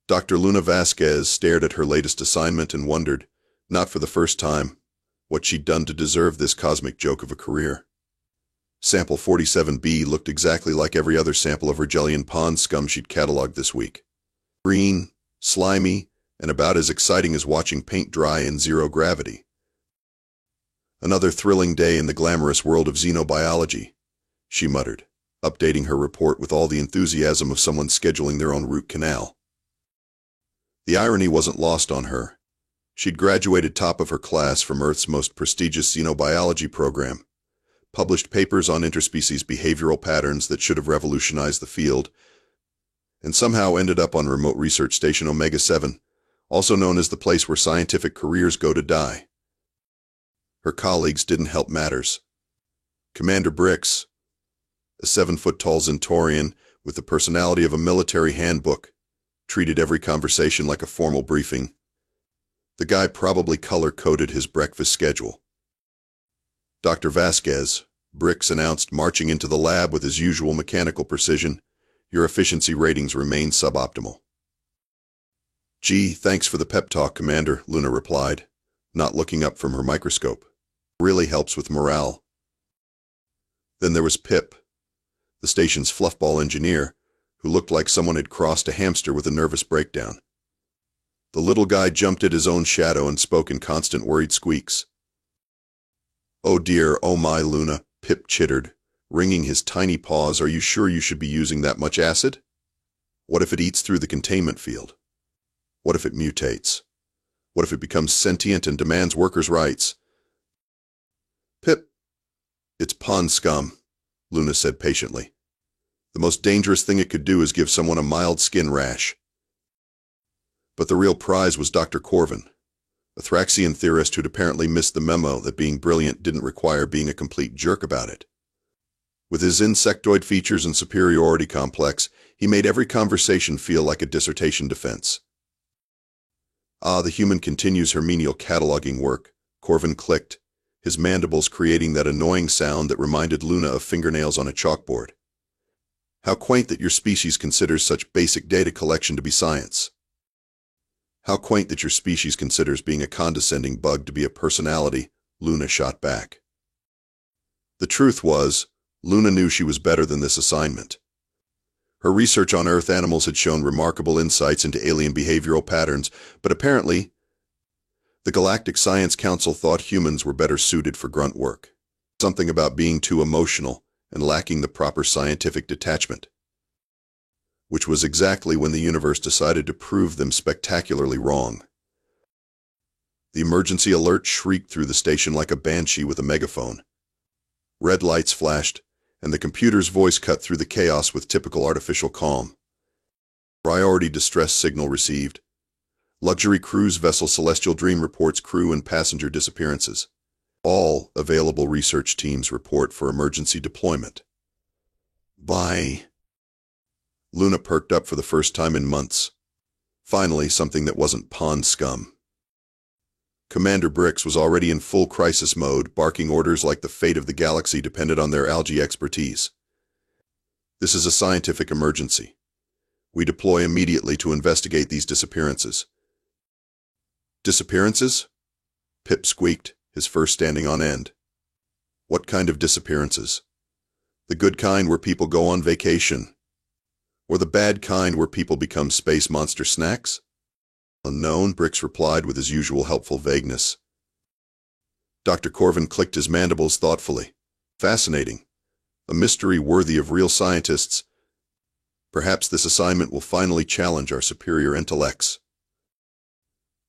Dr. Luna Vasquez stared at her latest assignment and wondered, not for the first time, what she'd done to deserve this cosmic joke of a career. Sample 47B looked exactly like every other sample of Rigelian pond scum she'd cataloged this week. Green, slimy, and about as exciting as watching paint dry in zero gravity. Another thrilling day in the glamorous world of xenobiology, she muttered, updating her report with all the enthusiasm of someone scheduling their own root canal. The irony wasn't lost on her. She'd graduated top of her class from Earth's most prestigious xenobiology program, published papers on interspecies behavioral patterns that should have revolutionized the field, and somehow ended up on Remote Research Station Omega-7, also known as the place where scientific careers go to die. Her colleagues didn't help matters. Commander Brix, a 7-foot-tall Zentorian with the personality of a military handbook, treated every conversation like a formal briefing. The guy probably color-coded his breakfast schedule. Dr. Vasquez, Brix announced, marching into the lab with his usual mechanical precision, "Your efficiency ratings remain suboptimal." "Gee, thanks for the pep talk, Commander," Luna replied, not looking up from her microscope. "Really helps with morale." Then there was Pip, the station's fluffball engineer, who looked like someone had crossed a hamster with a nervous breakdown. The little guy jumped at his own shadow and spoke in constant worried squeaks. "Oh dear, oh my, Luna," Pip chittered, wringing his tiny paws. "Are you sure you should be using that much acid? What if it eats through the containment field? What if it mutates? What if it becomes sentient and demands workers' rights?" "Pip, it's pond scum," Luna said patiently. "The most dangerous thing it could do is give someone a mild skin rash." But the real prize was Dr. Corvin, a Thraxian theorist who'd apparently missed the memo that being brilliant didn't require being a complete jerk about it. With his insectoid features and superiority complex, he made every conversation feel like a dissertation defense. "The human continues her menial cataloging work," Corvin clicked, his mandibles creating that annoying sound that reminded Luna of fingernails on a chalkboard. "How quaint that your species considers such basic data collection to be science. How quaint that your species considers being a condescending bug to be a personality," Luna shot back. The truth was, Luna knew she was better than this assignment. Her research on Earth animals had shown remarkable insights into alien behavioral patterns, but apparently, the Galactic Science Council thought humans were better suited for grunt work. Something about being too emotional and lacking the proper scientific detachment. Which was exactly when the universe decided to prove them spectacularly wrong. The emergency alert shrieked through the station like a banshee with a megaphone. Red lights flashed, and the computer's voice cut through the chaos with typical artificial calm. "Priority distress signal received. Luxury cruise vessel Celestial Dream reports crew and passenger disappearances. All available research teams report for emergency deployment." Bye. Luna perked up for the first time in months. Finally, something that wasn't pond scum. Commander Brix was already in full crisis mode, barking orders like the fate of the galaxy depended on their algae expertise. "This is a scientific emergency. We deploy immediately to investigate these disappearances." "Disappearances?" Pip squeaked, his fur standing on end. "What kind of disappearances? The good kind where people go on vacation? Or the bad kind where people become space monster snacks?" "Unknown," Brix replied with his usual helpful vagueness. Dr. Corvin clicked his mandibles thoughtfully. "Fascinating. A mystery worthy of real scientists. Perhaps this assignment will finally challenge our superior intellects."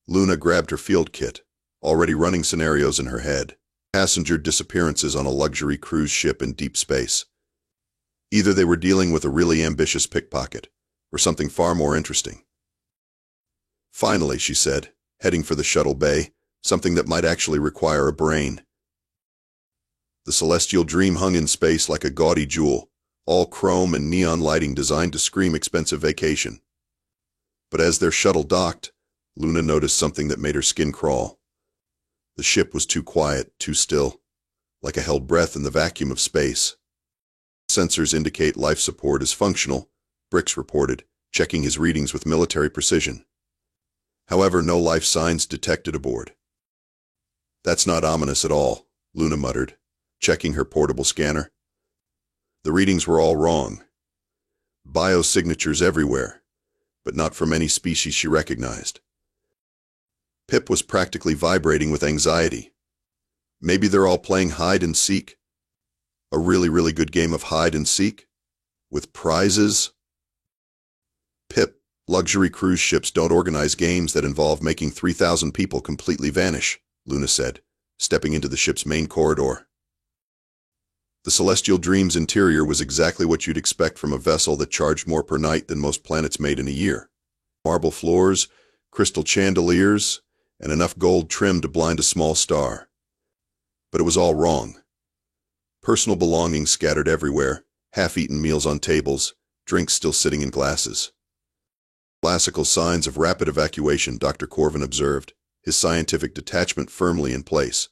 Luna grabbed her field kit, already running scenarios in her head. Passenger disappearances on a luxury cruise ship in deep space. Either they were dealing with a really ambitious pickpocket, or something far more interesting. "Finally," she said, heading for the shuttle bay, something that might actually require a brain. The Celestial Dream hung in space like a gaudy jewel, all chrome and neon lighting designed to scream expensive vacation. But as their shuttle docked, Luna noticed something that made her skin crawl. The ship was too quiet, too still, like a held breath in the vacuum of space. "Sensors indicate life support is functional," Brix reported, checking his readings with military precision. However, no life signs detected aboard. "That's not ominous at all," Luna muttered, checking her portable scanner. The readings were all wrong. Biosignatures everywhere, but not from any species she recognized. Pip was practically vibrating with anxiety. Maybe they're all playing hide and seek. A really, really good game of hide and seek? With prizes? Pip, luxury cruise ships don't organize games that involve making 3,000 people completely vanish, Luna said, stepping into the ship's main corridor. The Celestial Dream's interior was exactly what you'd expect from a vessel that charged more per night than most planets made in a year. Marble floors, crystal chandeliers, and enough gold trim to blind a small star. But it was all wrong. Personal belongings scattered everywhere, half-eaten meals on tables, drinks still sitting in glasses. Classical signs of rapid evacuation, Dr. Corvin observed, his scientific detachment firmly in place.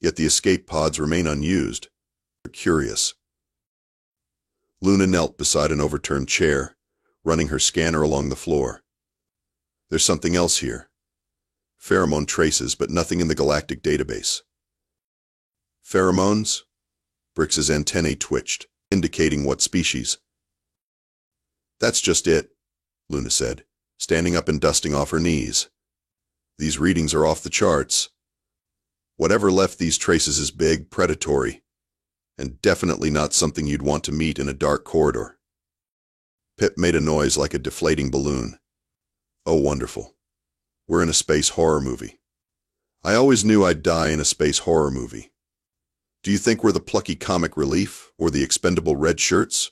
Yet the escape pods remain unused. Curious. Luna knelt beside an overturned chair, running her scanner along the floor. There's something else here. Pheromone traces, but nothing in the galactic database. Pheromones? Brix's antennae twitched, indicating what species. That's just it, Luna said, standing up and dusting off her knees. These readings are off the charts. Whatever left these traces is big, predatory, and definitely not something you'd want to meet in a dark corridor. Pip made a noise like a deflating balloon. Oh, wonderful. We're in a space horror movie. I always knew I'd die in a space horror movie. Do you think we're the plucky comic relief, or the expendable red shirts?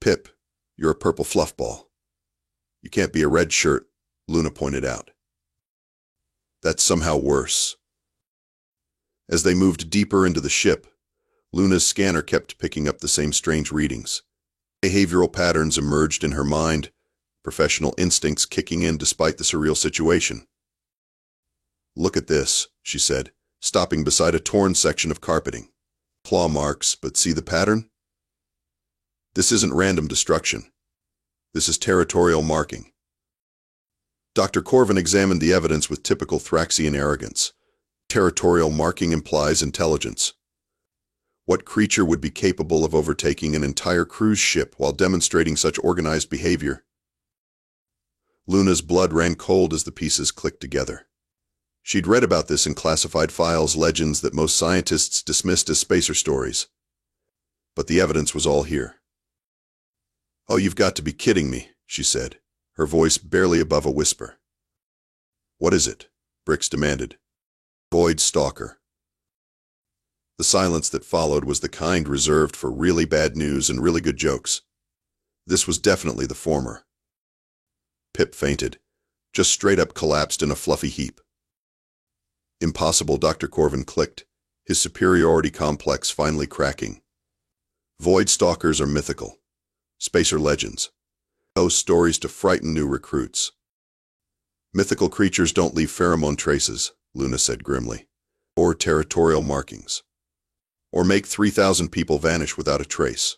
Pip, you're a purple fluff ball. You can't be a red shirt, Luna pointed out. That's somehow worse. As they moved deeper into the ship, Luna's scanner kept picking up the same strange readings. Behavioral patterns emerged in her mind, professional instincts kicking in despite the surreal situation. Look at this, she said, stopping beside a torn section of carpeting. Claw marks, but see the pattern? This isn't random destruction. This is territorial marking. Dr. Corvin examined the evidence with typical Thraxian arrogance. Territorial marking implies intelligence. What creature would be capable of overtaking an entire cruise ship while demonstrating such organized behavior? Luna's blood ran cold as the pieces clicked together. She'd read about this in classified files, legends that most scientists dismissed as spacer stories. But the evidence was all here. "Oh, you've got to be kidding me," she said, her voice barely above a whisper. "What is it?" Brix demanded. "Void Stalker." The silence that followed was the kind reserved for really bad news and really good jokes. This was definitely the former. Pip fainted, just straight up collapsed in a fluffy heap. "Impossible," Dr. Corvin clicked, his superiority complex finally cracking. "Void Stalkers are mythical. Spacer legends. Those stories to frighten new recruits. Mythical creatures don't leave pheromone traces," Luna said grimly, "or territorial markings, or make 3,000 people vanish without a trace."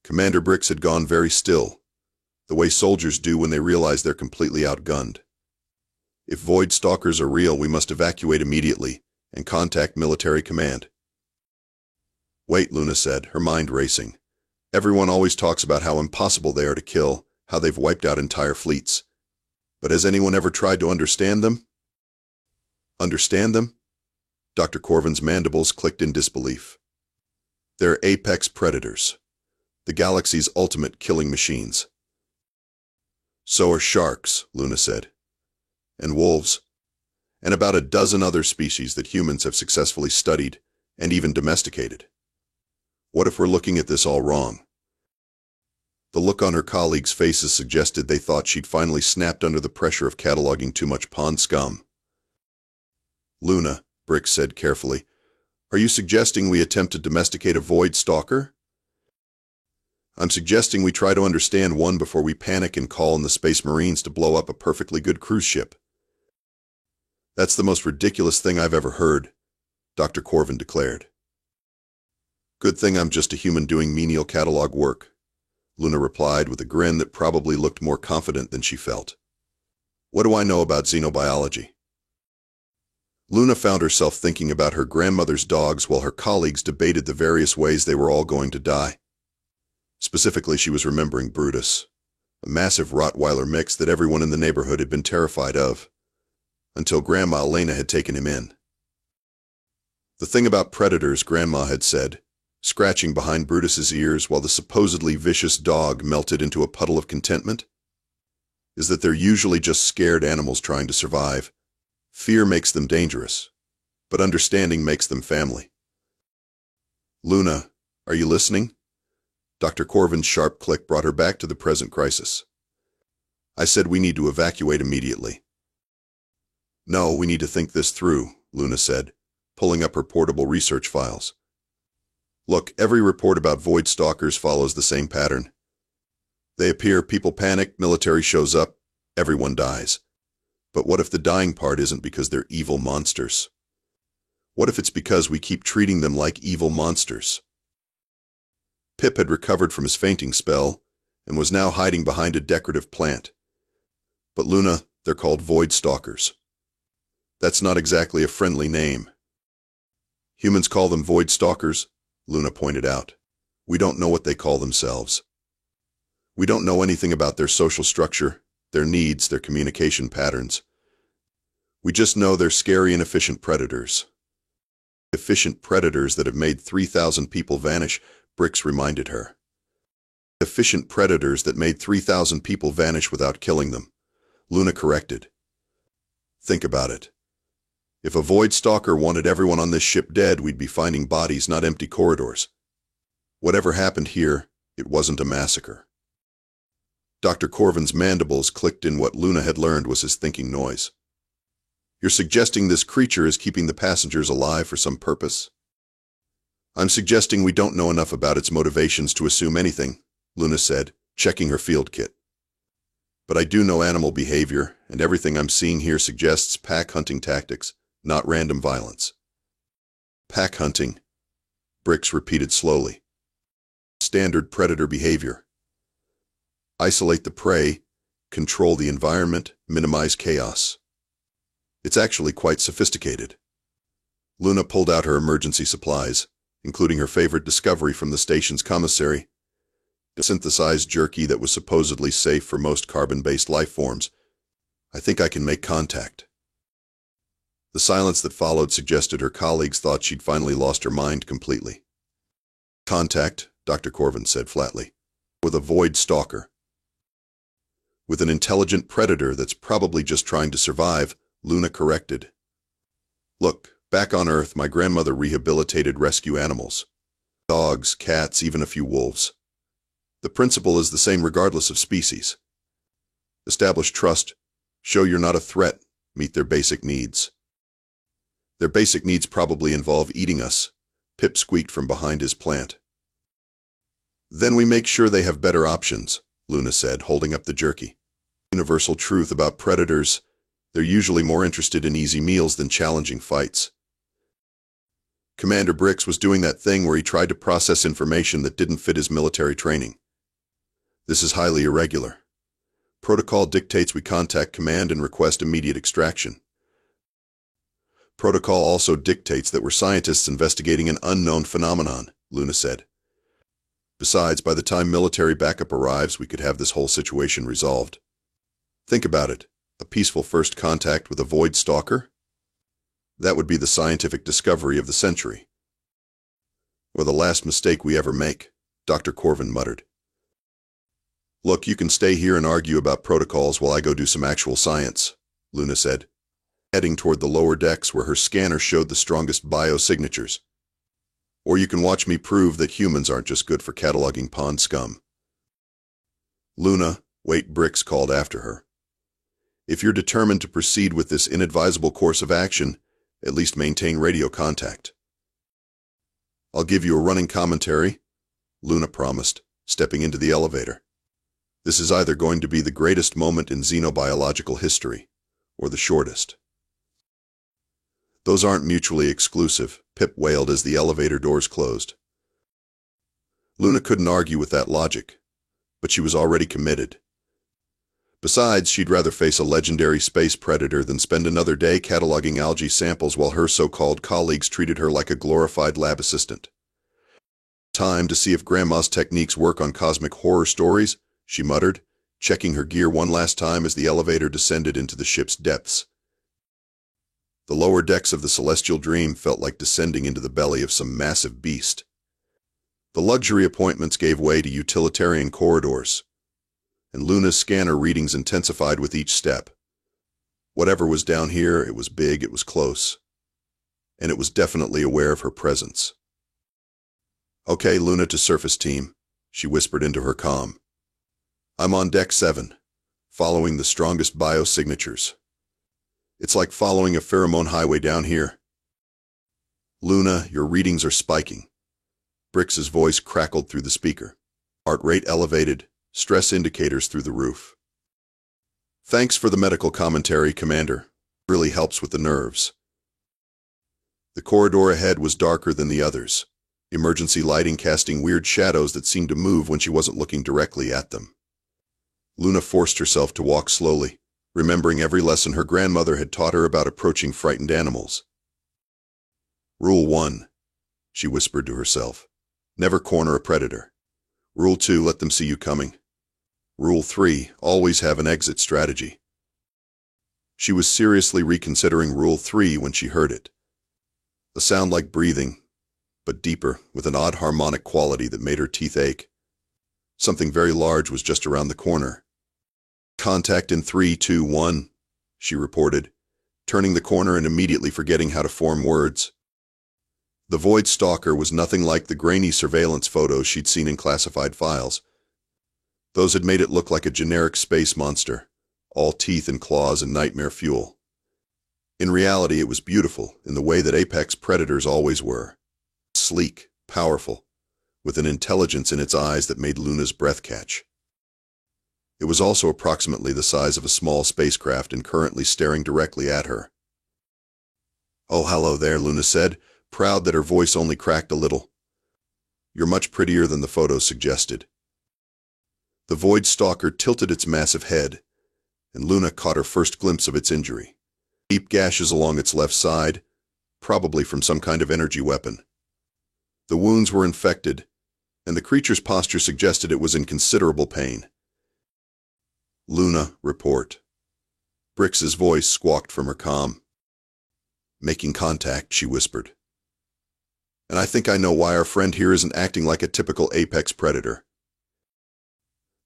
Commander Brix had gone very still, the way soldiers do when they realize they're completely outgunned. "If Void Stalkers are real, we must evacuate immediately and contact military command." "Wait," Luna said, her mind racing. "Everyone always talks about how impossible they are to kill, how they've wiped out entire fleets. But has anyone ever tried to understand them?" "Understand them?" Dr. Corvin's mandibles clicked in disbelief. "They're apex predators, the galaxy's ultimate killing machines." "So are sharks," Luna said. "And wolves. And about a dozen other species that humans have successfully studied and even domesticated. What if we're looking at this all wrong?" The look on her colleagues' faces suggested they thought she'd finally snapped under the pressure of cataloging too much pond scum. "Luna," Brix said carefully, "are you suggesting we attempt to domesticate a Void Stalker?" "I'm suggesting we try to understand one before we panic and call in the Space Marines to blow up a perfectly good cruise ship." "That's the most ridiculous thing I've ever heard," Dr. Corvin declared. "Good thing I'm just a human doing menial catalog work," Luna replied with a grin that probably looked more confident than she felt. What do I know about xenobiology? Luna found herself thinking about her grandmother's dogs while her colleagues debated the various ways they were all going to die. Specifically, she was remembering Brutus, a massive Rottweiler mix that everyone in the neighborhood had been terrified of, until Grandma Elena had taken him in. The thing about predators, Grandma had said, scratching behind Brutus's ears while the supposedly vicious dog melted into a puddle of contentment, is that they're usually just scared animals trying to survive. Fear makes them dangerous, but understanding makes them family. Luna, are you listening? Dr. Corvin's sharp click brought her back to the present crisis. I said we need to evacuate immediately. No, we need to think this through, Luna said, pulling up her portable research files. Look, every report about void stalkers follows the same pattern. They appear, people panic, military shows up, everyone dies. But what if the dying part isn't because they're evil monsters? What if it's because we keep treating them like evil monsters? Pip had recovered from his fainting spell and was now hiding behind a decorative plant. But Luna, they're called void stalkers. That's not exactly a friendly name. Humans call them void stalkers, Luna pointed out. We don't know what they call themselves. We don't know anything about their social structure, their needs, their communication patterns. We just know they're scary and efficient predators. Efficient predators that have made 3,000 people vanish, Brix reminded her. Efficient predators that made 3,000 people vanish without killing them, Luna corrected. Think about it. If a void stalker wanted everyone on this ship dead, we'd be finding bodies, not empty corridors. Whatever happened here, it wasn't a massacre. Dr. Corvin's mandibles clicked in what Luna had learned was his thinking noise. You're suggesting this creature is keeping the passengers alive for some purpose? I'm suggesting we don't know enough about its motivations to assume anything, Luna said, checking her field kit. But I do know animal behavior, and everything I'm seeing here suggests pack hunting tactics, not random violence. Pack hunting, Brix repeated slowly. Standard predator behavior. Isolate the prey, control the environment, minimize chaos. It's actually quite sophisticated. Luna pulled out her emergency supplies, including her favorite discovery from the station's commissary, a synthesized jerky that was supposedly safe for most carbon-based life forms. I think I can make contact. The silence that followed suggested her colleagues thought she'd finally lost her mind completely. Contact, Dr. Corvin said flatly, with a void stalker. With an intelligent predator that's probably just trying to survive, Luna corrected. Look, back on Earth, my grandmother rehabilitated rescue animals. Dogs, cats, even a few wolves. The principle is the same regardless of species. Establish trust, show you're not a threat, meet their basic needs. Their basic needs probably involve eating us, Pip squeaked from behind his plant. Then we make sure they have better options, Luna said, holding up the jerky. Universal truth about predators, they're usually more interested in easy meals than challenging fights. Commander Brix was doing that thing where he tried to process information that didn't fit his military training. This is highly irregular. Protocol dictates we contact command and request immediate extraction. Protocol also dictates that we're scientists investigating an unknown phenomenon, Luna said. Besides, by the time military backup arrives, we could have this whole situation resolved. Think about it. A peaceful first contact with a void stalker? That would be the scientific discovery of the century. Or the last mistake we ever make, Dr. Corvin muttered. Look, you can stay here and argue about protocols while I go do some actual science, Luna said, heading toward the lower decks where her scanner showed the strongest biosignatures. Or you can watch me prove that humans aren't just good for cataloging pond scum. Luna, wait, Brix called after her. If you're determined to proceed with this inadvisable course of action, at least maintain radio contact. I'll give you a running commentary, Luna promised, stepping into the elevator. This is either going to be the greatest moment in xenobiological history, or the shortest. Those aren't mutually exclusive, Pip wailed as the elevator doors closed. Luna couldn't argue with that logic. but she was already committed. Besides, she'd rather face a legendary space predator than spend another day cataloging algae samples while her so-called colleagues treated her like a glorified lab assistant. Time to see if Grandma's techniques work on cosmic horror stories, she muttered, checking her gear one last time as the elevator descended into the ship's depths. The lower decks of the Celestial Dream felt like descending into the belly of some massive beast. The luxury appointments gave way to utilitarian corridors, and Luna's scanner readings intensified with each step. Whatever was down here, it was big, it was close, and it was definitely aware of her presence. "Okay, Luna to surface team," she whispered into her comm. "I'm on deck 7, following the strongest biosignatures. It's like following a pheromone highway down here." "Luna, your readings are spiking." Brix's voice crackled through the speaker. "Heart rate elevated, stress indicators through the roof." "Thanks for the medical commentary, Commander. Really helps with the nerves." The corridor ahead was darker than the others, emergency lighting casting weird shadows that seemed to move when she wasn't looking directly at them. Luna forced herself to walk slowly, remembering every lesson her grandmother had taught her about approaching frightened animals. "Rule 1, she whispered to herself. "Never corner a predator. Rule 2, let them see you coming. Rule 3, always have an exit strategy." She was seriously reconsidering Rule 3 when she heard it. A sound like breathing, but deeper, with an odd harmonic quality that made her teeth ache. Something very large was just around the corner. "Contact in 3, 2, 1, she reported, turning the corner and immediately forgetting how to form words. The Void Stalker was nothing like the grainy surveillance photos she'd seen in classified files. Those had made it look like a generic space monster, all teeth and claws and nightmare fuel. In reality, it was beautiful in the way that apex predators always were. Sleek, powerful, with an intelligence in its eyes that made Luna's breath catch. It was also approximately the size of a small spacecraft and currently staring directly at her. "Oh, hello there," Luna said, proud that her voice only cracked a little. "You're much prettier than the photos suggested." The Void Stalker tilted its massive head, and Luna caught her first glimpse of its injury. Deep gashes along its left side, probably from some kind of energy weapon. The wounds were infected, and the creature's posture suggested it was in considerable pain. "Luna, report." Brix's voice squawked from her comm. "Making contact," she whispered. "And I think I know why our friend here isn't acting like a typical apex predator."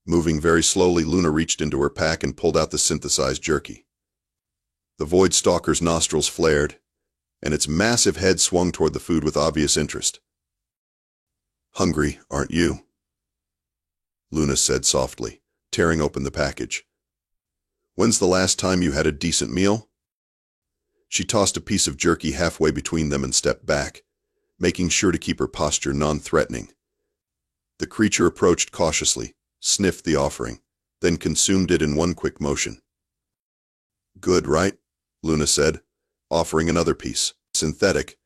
Moving very slowly, Luna reached into her pack and pulled out the synthesized jerky. The Void Stalker's nostrils flared, and its massive head swung toward the food with obvious interest. "Hungry, aren't you?" Luna said softly, tearing open the package. "When's the last time you had a decent meal?" She tossed a piece of jerky halfway between them and stepped back, making sure to keep her posture non-threatening. The creature approached cautiously, sniffed the offering, then consumed it in one quick motion. "Good, right?" Luna said, offering another piece. "Synthetic,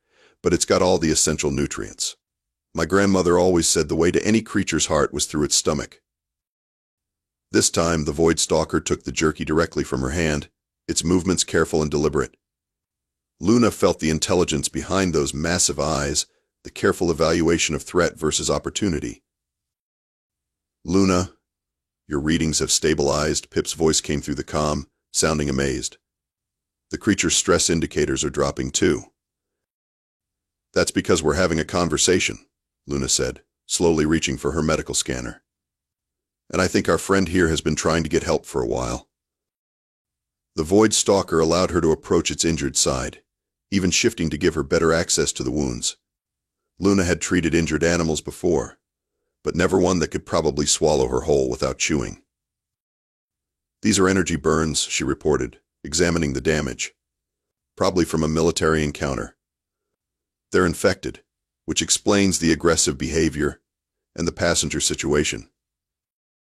but it's got all the essential nutrients. My grandmother always said the way to any creature's heart was through its stomach." This time, the Void Stalker took the jerky directly from her hand, its movements careful and deliberate. Luna felt the intelligence behind those massive eyes, the careful evaluation of threat versus opportunity. "Luna, your readings have stabilized," Pip's voice came through the comm, sounding amazed. "The creature's stress indicators are dropping too." "That's because we're having a conversation," Luna said, slowly reaching for her medical scanner. "And I think our friend here has been trying to get help for a while." The Void Stalker allowed her to approach its injured side, even shifting to give her better access to the wounds. Luna had treated injured animals before, but never one that could probably swallow her whole without chewing. "These are energy burns," she reported, examining the damage. "Probably from a military encounter. They're infected, which explains the aggressive behavior and the passenger situation."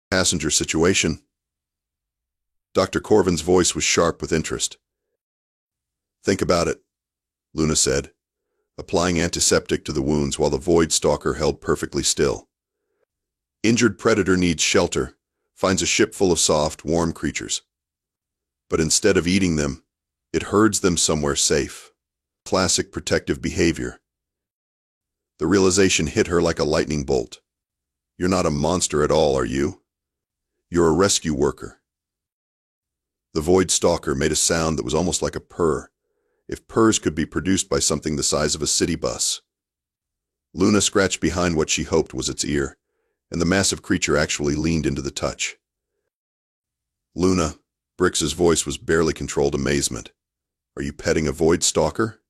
"Passenger situation?" Dr. Corvin's voice was sharp with interest. "Think about it," Luna said, applying antiseptic to the wounds while the Void Stalker held perfectly still. Injured predator needs shelter, finds a ship full of soft, warm creatures. But instead of eating them, it herds them somewhere safe. Classic protective behavior. The realization hit her like a lightning bolt. You're not a monster at all, are you? You're a rescue worker. The Void Stalker made a sound that was almost like a purr, if purrs could be produced by something the size of a city bus. Luna scratched behind what she hoped was its ear, and the massive creature actually leaned into the touch. Luna, Brix's voice was barely controlled amazement. Are you petting a Void Stalker?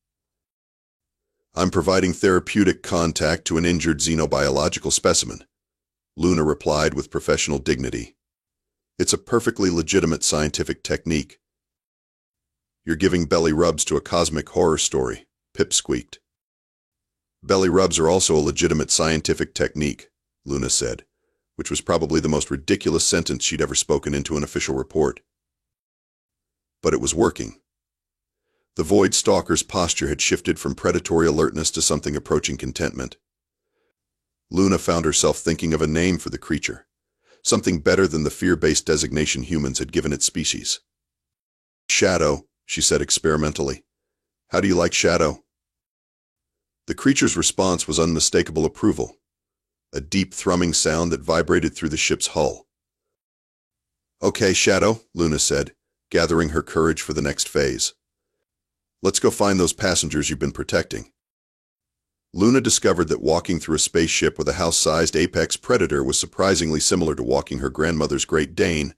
I'm providing therapeutic contact to an injured xenobiological specimen, Luna replied with professional dignity. It's a perfectly legitimate scientific technique. You're giving belly rubs to a cosmic horror story, Pip squeaked. Belly rubs are also a legitimate scientific technique, Luna said, which was probably the most ridiculous sentence she'd ever spoken into an official report. But it was working. The Void Stalker's posture had shifted from predatory alertness to something approaching contentment. Luna found herself thinking of a name for the creature, something better than the fear-based designation humans had given its species. Shadow, she said experimentally. How do you like Shadow? The creature's response was unmistakable approval, a deep thrumming sound that vibrated through the ship's hull. Okay, Shadow, Luna said, gathering her courage for the next phase. Let's go find those passengers you've been protecting. Luna discovered that walking through a spaceship with a house-sized apex predator was surprisingly similar to walking her grandmother's Great Dane,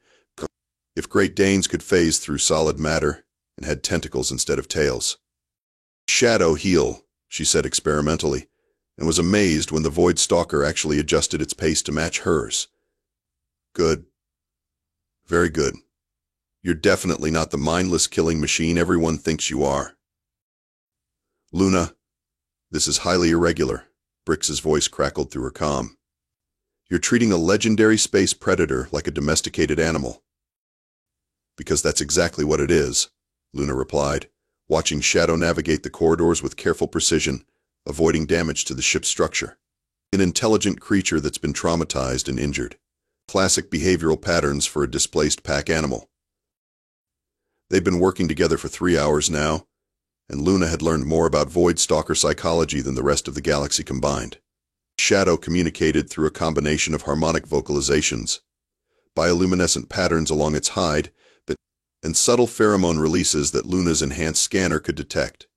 if Great Danes could phase through solid matter and had tentacles instead of tails. Shadow heal, she said experimentally, and was amazed when the Void Stalker actually adjusted its pace to match hers. Good. Very good. You're definitely not the mindless killing machine everyone thinks you are. Luna, this is highly irregular, Brix's voice crackled through her comm. You're treating a legendary space predator like a domesticated animal. Because that's exactly what it is, Luna replied, watching Shadow navigate the corridors with careful precision, avoiding damage to the ship's structure. An intelligent creature that's been traumatized and injured. Classic behavioral patterns for a displaced pack animal. They'd been working together for 3 hours now, and Luna had learned more about Void Stalker psychology than the rest of the galaxy combined. Shadow communicated through a combination of harmonic vocalizations, bioluminescent patterns along its hide, and subtle pheromone releases that Luna's enhanced scanner could detect.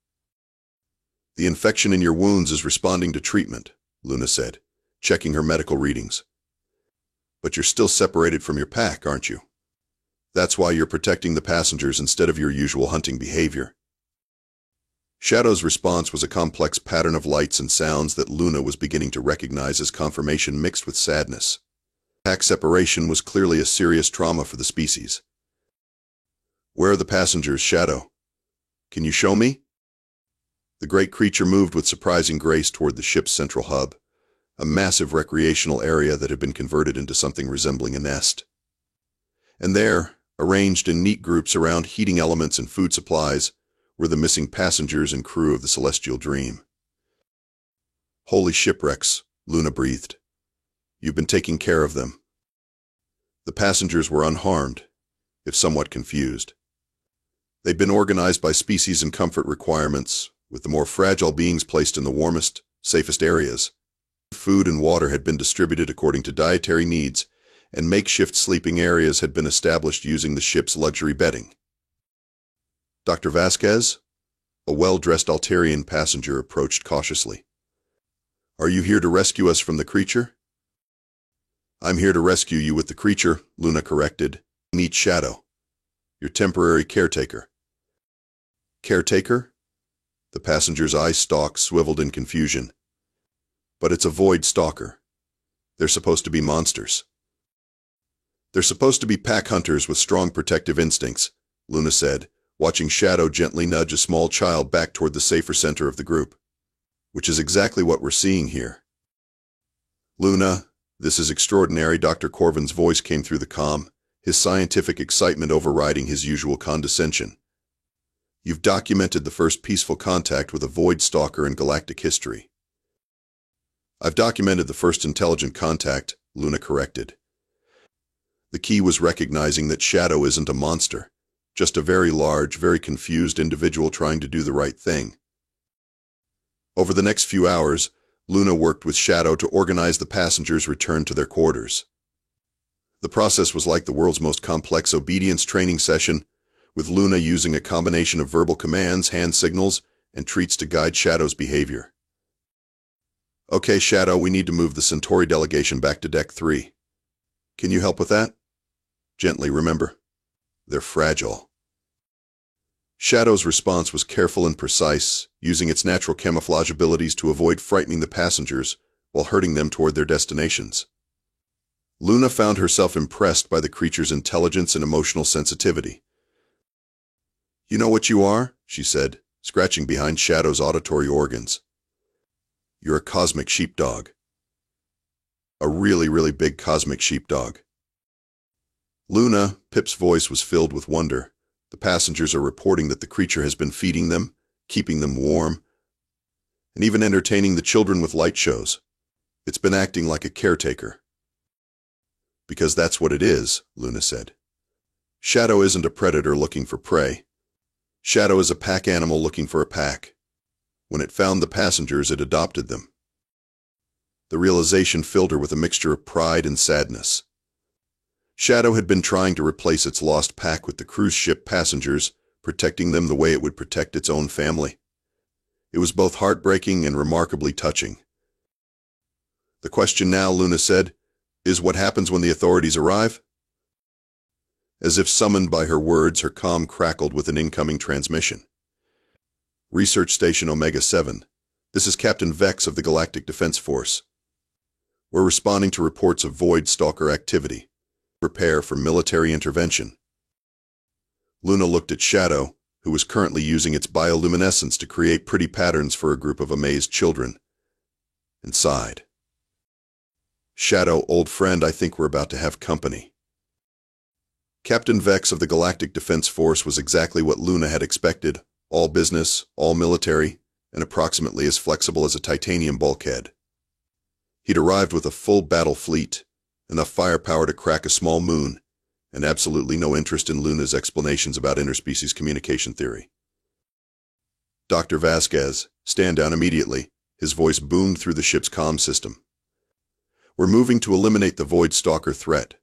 The infection in your wounds is responding to treatment, Luna said, checking her medical readings. But you're still separated from your pack, aren't you? That's why you're protecting the passengers instead of your usual hunting behavior. Shadow's response was a complex pattern of lights and sounds that Luna was beginning to recognize as confirmation mixed with sadness. Pack separation was clearly a serious trauma for the species. Where are the passengers, Shadow? Can you show me? The great creature moved with surprising grace toward the ship's central hub, a massive recreational area that had been converted into something resembling a nest. And there, arranged in neat groups around heating elements and food supplies, were the missing passengers and crew of the Celestial Dream. Holy shipwrecks, Luna breathed. You've been taking care of them. The passengers were unharmed, if somewhat confused. They'd been organized by species and comfort requirements, with the more fragile beings placed in the warmest, safest areas. Food and water had been distributed according to dietary needs, and makeshift sleeping areas had been established using the ship's luxury bedding. Dr. Vasquez, a well-dressed Altarian passenger, approached cautiously. Are you here to rescue us from the creature? I'm here to rescue you with the creature, Luna corrected. Meet Shadow, your temporary caretaker. Caretaker? The passenger's eye stalks swiveled in confusion. But it's a Void Stalker. They're supposed to be monsters. They're supposed to be pack hunters with strong protective instincts, Luna said, watching Shadow gently nudge a small child back toward the safer center of the group. Which is exactly what we're seeing here. Luna, this is extraordinary. Dr. Corvin's voice came through the comm, his scientific excitement overriding his usual condescension. You've documented the first peaceful contact with a Void Stalker in galactic history. I've documented the first intelligent contact, Luna corrected. The key was recognizing that Shadow isn't a monster, just a very large, very confused individual trying to do the right thing. Over the next few hours, Luna worked with Shadow to organize the passengers' return to their quarters. The process was like the world's most complex obedience training session, with Luna using a combination of verbal commands, hand signals, and treats to guide Shadow's behavior. "Okay, Shadow, we need to move the Centauri delegation back to Deck 3. Can you help with that? Gently, remember? They're fragile." Shadow's response was careful and precise, using its natural camouflage abilities to avoid frightening the passengers while herding them toward their destinations. Luna found herself impressed by the creature's intelligence and emotional sensitivity. "You know what you are?" she said, scratching behind Shadow's auditory organs. "You're a cosmic sheepdog. A really, really big cosmic sheepdog." "Luna," Pip's voice was filled with wonder. "The passengers are reporting that the creature has been feeding them, keeping them warm, and even entertaining the children with light shows. It's been acting like a caretaker." "Because that's what it is," Luna said. "Shadow isn't a predator looking for prey. Shadow is a pack animal looking for a pack. When it found the passengers, it adopted them." The realization filled her with a mixture of pride and sadness. Shadow had been trying to replace its lost pack with the cruise ship passengers, protecting them the way it would protect its own family. It was both heartbreaking and remarkably touching. "The question now," Luna said, "is what happens when the authorities arrive?" As if summoned by her words, her comm crackled with an incoming transmission. "Research Station Omega-7. This is Captain Vex of the Galactic Defense Force. We're responding to reports of Void Stalker activity. Prepare for military intervention." Luna looked at Shadow, who was currently using its bioluminescence to create pretty patterns for a group of amazed children, and sighed. "Shadow, old friend, I think we're about to have company." Captain Vex of the Galactic Defense Force was exactly what Luna had expected, all business, all military, and approximately as flexible as a titanium bulkhead. He'd arrived with a full battle fleet, enough firepower to crack a small moon, and absolutely no interest in Luna's explanations about interspecies communication theory. "Dr. Vasquez, stand down immediately," his voice boomed through the ship's comm system. "We're moving to eliminate the Void Stalker threat."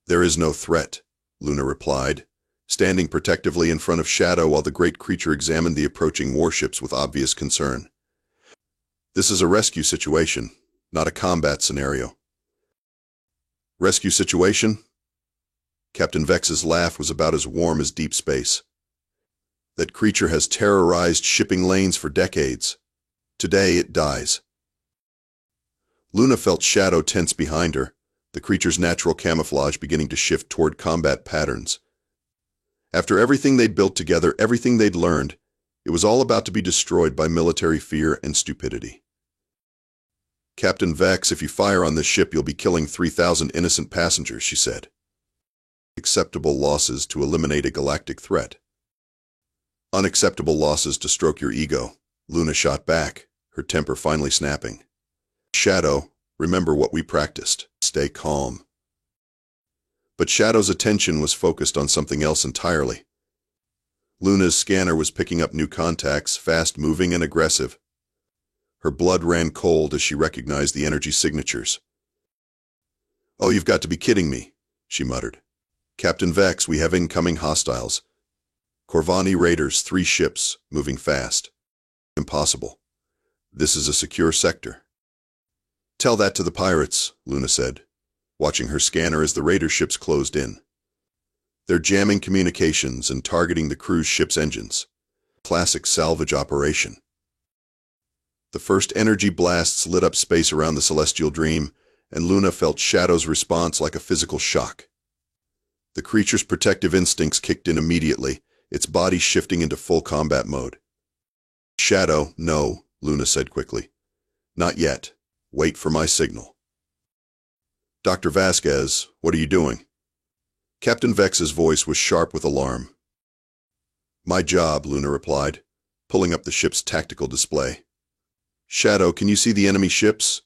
"There is no threat," Luna replied, standing protectively in front of Shadow while the great creature examined the approaching warships with obvious concern. "This is a rescue situation, not a combat scenario." "Rescue situation?" Captain Vex's laugh was about as warm as deep space. "That creature has terrorized shipping lanes for decades. Today it dies." Luna felt Shadow tense behind her, the creature's natural camouflage beginning to shift toward combat patterns. After everything they'd built together, everything they'd learned, it was all about to be destroyed by military fear and stupidity. "Captain Vex, if you fire on this ship, you'll be killing 3,000 innocent passengers," she said. "Acceptable losses to eliminate a galactic threat." "Unacceptable losses to stroke your ego," Luna shot back, her temper finally snapping. "Shadow, remember what we practiced. Stay calm." But Shadow's attention was focused on something else entirely. Luna's scanner was picking up new contacts, fast-moving and aggressive. Her blood ran cold as she recognized the energy signatures. "Oh, you've got to be kidding me," she muttered. "Captain Vex, we have incoming hostiles. Corvani raiders, 3 ships, moving fast." "Impossible. This is a secure sector." "Tell that to the pirates," Luna said, watching her scanner as the raider ships closed in. "They're jamming communications and targeting the cruise ship's engines. Classic salvage operation." The first energy blasts lit up space around the Celestial Dream, and Luna felt Shadow's response like a physical shock. The creature's protective instincts kicked in immediately, its body shifting into full combat mode. "Shadow, no," Luna said quickly. "Not yet. Wait for my signal." "Dr. Vasquez, what are you doing?" Captain Vex's voice was sharp with alarm. "My job," Luna replied, pulling up the ship's tactical display. "Shadow, can you see the enemy ships?"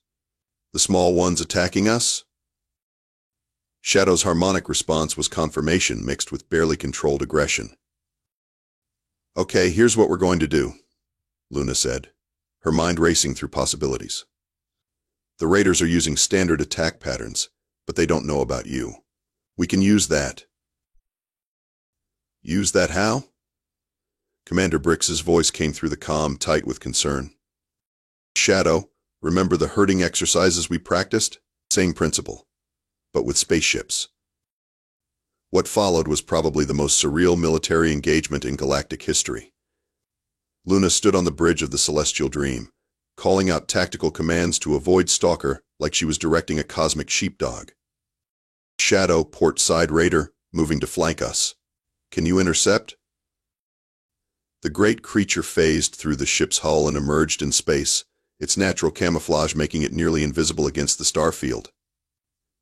The small ones attacking us? Shadow's harmonic response was confirmation mixed with barely controlled aggression. Okay, here's what we're going to do, Luna said, her mind racing through possibilities. The raiders are using standard attack patterns, but they don't know about you. We can use that. Use that how? Commander Brix's voice came through the comm, tight with concern. Shadow, remember the herding exercises we practiced? Same principle, but with spaceships. What followed was probably the most surreal military engagement in galactic history. Luna stood on the bridge of the Celestial Dream, calling out tactical commands to avoid Stalker like she was directing a cosmic sheepdog. Shadow, port side raider, moving to flank us. Can you intercept? The great creature phased through the ship's hull and emerged in space, its natural camouflage making it nearly invisible against the starfield.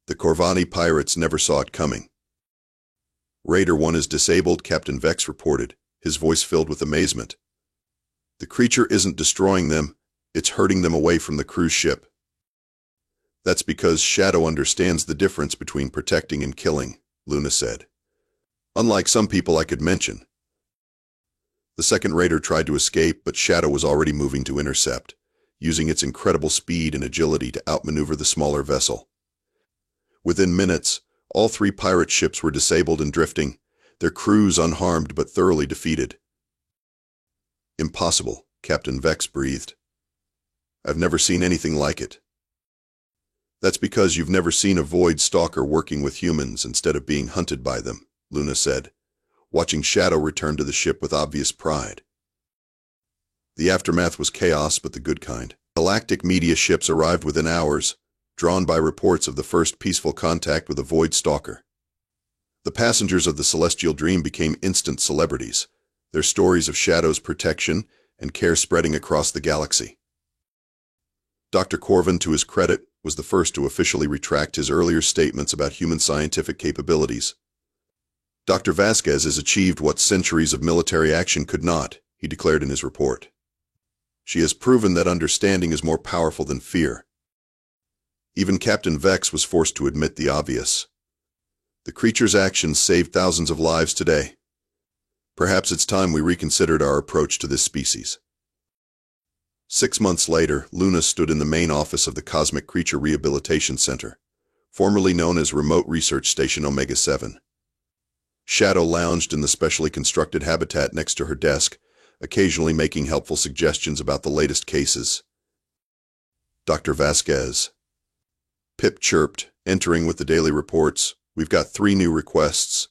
The Corvani pirates never saw it coming. Raider 1 is disabled, Captain Vex reported, his voice filled with amazement. The creature isn't destroying them, it's herding them away from the cruise ship. That's because Shadow understands the difference between protecting and killing, Luna said. Unlike some people I could mention. The second raider tried to escape, but Shadow was already moving to intercept, using its incredible speed and agility to outmaneuver the smaller vessel. Within minutes, all 3 pirate ships were disabled and drifting, their crews unharmed but thoroughly defeated. Impossible, Captain Vex breathed. I've never seen anything like it. That's because you've never seen a Void Stalker working with humans instead of being hunted by them, Luna said, watching Shadow return to the ship with obvious pride. The aftermath was chaos, but the good kind. Galactic media ships arrived within hours, drawn by reports of the first peaceful contact with a Void Stalker. The passengers of the Celestial Dream became instant celebrities, their stories of Shadow's protection and care spreading across the galaxy. Dr. Corvin, to his credit, was the first to officially retract his earlier statements about human scientific capabilities. Dr. Vasquez has achieved what centuries of military action could not, he declared in his report. She has proven that understanding is more powerful than fear. Even Captain Vex was forced to admit the obvious. The creature's actions saved thousands of lives today. Perhaps it's time we reconsidered our approach to this species. 6 months later, Luna stood in the main office of the Cosmic Creature Rehabilitation Center, formerly known as Remote Research Station Omega-7. Shadow lounged in the specially constructed habitat next to her desk, occasionally making helpful suggestions about the latest cases. Dr. Vasquez. Pip chirped, entering with the daily reports. We've got 3 new requests.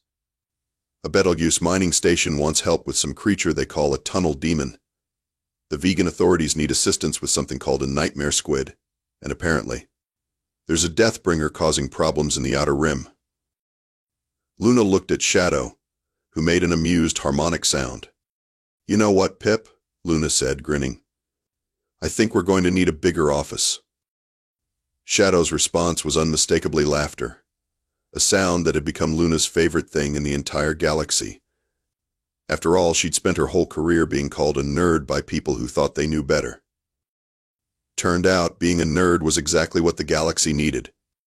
A Betelgeuse mining station wants help with some creature they call a tunnel demon. The vegan authorities need assistance with something called a nightmare squid, and apparently, there's a Deathbringer causing problems in the Outer Rim. Luna looked at Shadow, who made an amused harmonic sound. You know what, Pip? Luna said, grinning. I think we're going to need a bigger office. Shadow's response was unmistakably laughter, a sound that had become Luna's favorite thing in the entire galaxy. After all, she'd spent her whole career being called a nerd by people who thought they knew better. Turned out, being a nerd was exactly what the galaxy needed.